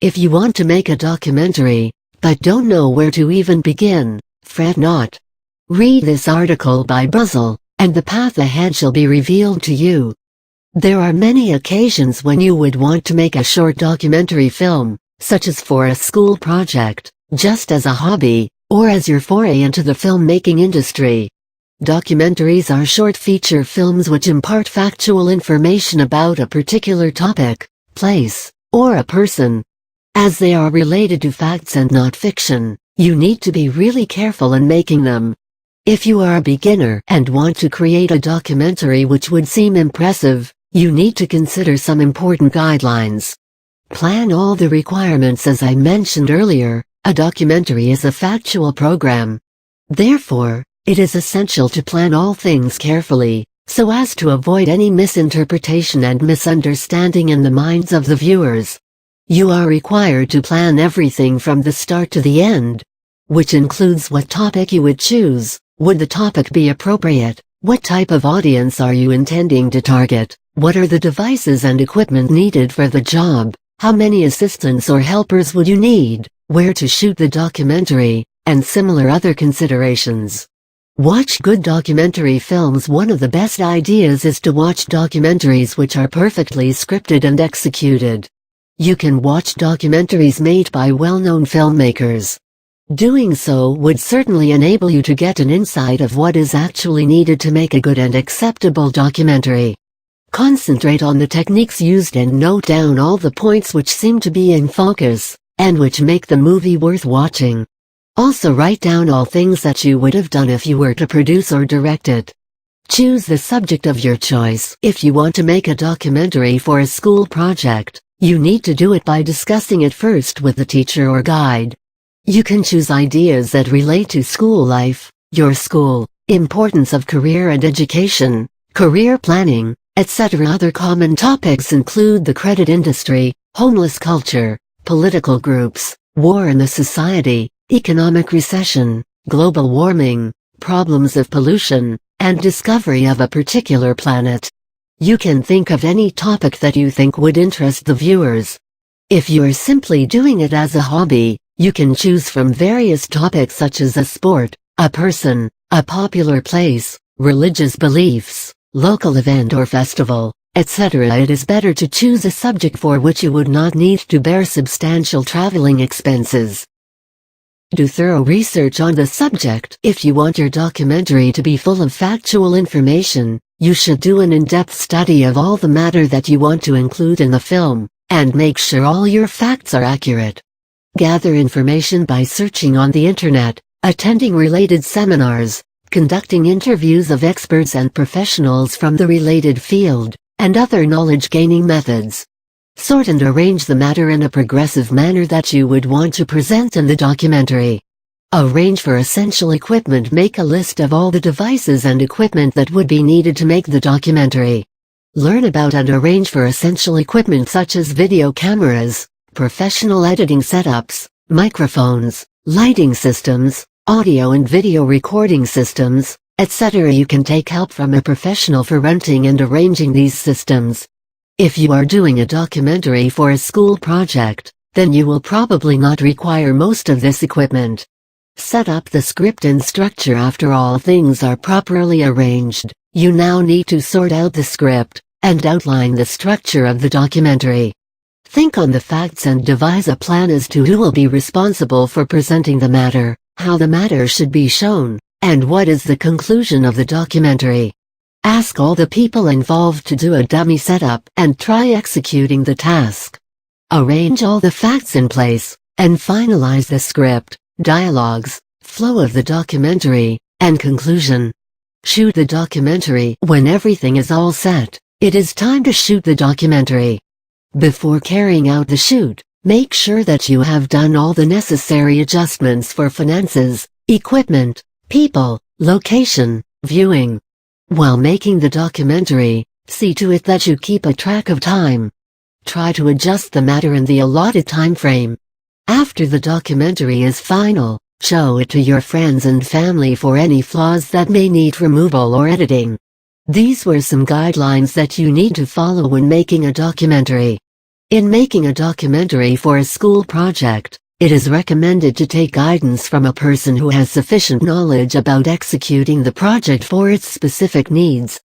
If you want to make a documentary, but don't know where to even begin, fret not. Read this article by Buzzle, and the path ahead shall be revealed to you. There are many occasions when you would want to make a short documentary film, such as for a school project, just as a hobby, or as your foray into the filmmaking industry. Documentaries are short feature films which impart factual information about a particular topic, place, or a person. As they are related to facts and not fiction, you need to be really careful in making them. If you are a beginner and want to create a documentary which would seem impressive, you need to consider some important guidelines. Plan all the requirements. As I mentioned earlier, a documentary is a factual program. Therefore, it is essential to plan all things carefully, so as to avoid any misinterpretation and misunderstanding in the minds of the viewers. You are required to plan everything from the start to the end, which includes what topic you would choose, would the topic be appropriate, what type of audience are you intending to target, what are the devices and equipment needed for the job, how many assistants or helpers would you need, where to shoot the documentary, and similar other considerations. Watch good documentary films. One of the best ideas is to watch documentaries which are perfectly scripted and executed. You can watch documentaries made by well-known filmmakers. Doing so would certainly enable you to get an insight of what is actually needed to make a good and acceptable documentary. Concentrate on the techniques used and note down all the points which seem to be in focus, and which make the movie worth watching. Also write down all things that you would have done if you were to produce or direct it. Choose the subject of your choice. If you want to make a documentary for a school project, you need to do it by discussing it first with the teacher or guide. You can choose ideas that relate to school life, your school, importance of career and education, career planning, etc. Other common topics include the credit industry, homeless culture, political groups, war in the society, economic recession, global warming, problems of pollution, and discovery of a particular planet. You can think of any topic that you think would interest the viewers. If you are simply doing it as a hobby, you can choose from various topics such as a sport, a person, a popular place, religious beliefs, local event or festival, etc. It is better to choose a subject for which you would not need to bear substantial traveling expenses. Do thorough research on the subject. If you want your documentary to be full of factual information, you should do an in-depth study of all the matter that you want to include in the film, and make sure all your facts are accurate. Gather information by searching on the internet, attending related seminars, conducting interviews of experts and professionals from the related field, and other knowledge-gaining methods. Sort and arrange the matter in a progressive manner that you would want to present in the documentary. Arrange for essential equipment. Make a list of all the devices and equipment that would be needed to make the documentary. Learn about and arrange for essential equipment such as video cameras, professional editing setups, microphones, lighting systems, audio and video recording systems, etc. You can take help from a professional for renting and arranging these systems. If you are doing a documentary for a school project, then you will probably not require most of this equipment. Set up the script and structure. After all things are properly arranged, you now need to sort out the script, and outline the structure of the documentary. Think on the facts and devise a plan as to who will be responsible for presenting the matter, how the matter should be shown, and what is the conclusion of the documentary. Ask all the people involved to do a dummy setup and try executing the task. Arrange all the facts in place, and finalize the script, dialogues, flow of the documentary, and conclusion. Shoot the documentary. When everything is all set, it is time to shoot the documentary. Before carrying out the shoot, make sure that you have done all the necessary adjustments for finances, equipment, people, location, viewing. While making the documentary, see to it that you keep a track of time. Try to adjust the matter in the allotted time frame. After the documentary is final, show it to your friends and family for any flaws that may need removal or editing. These were some guidelines that you need to follow when making a documentary. In making a documentary for a school project, it is recommended to take guidance from a person who has sufficient knowledge about executing the project for its specific needs.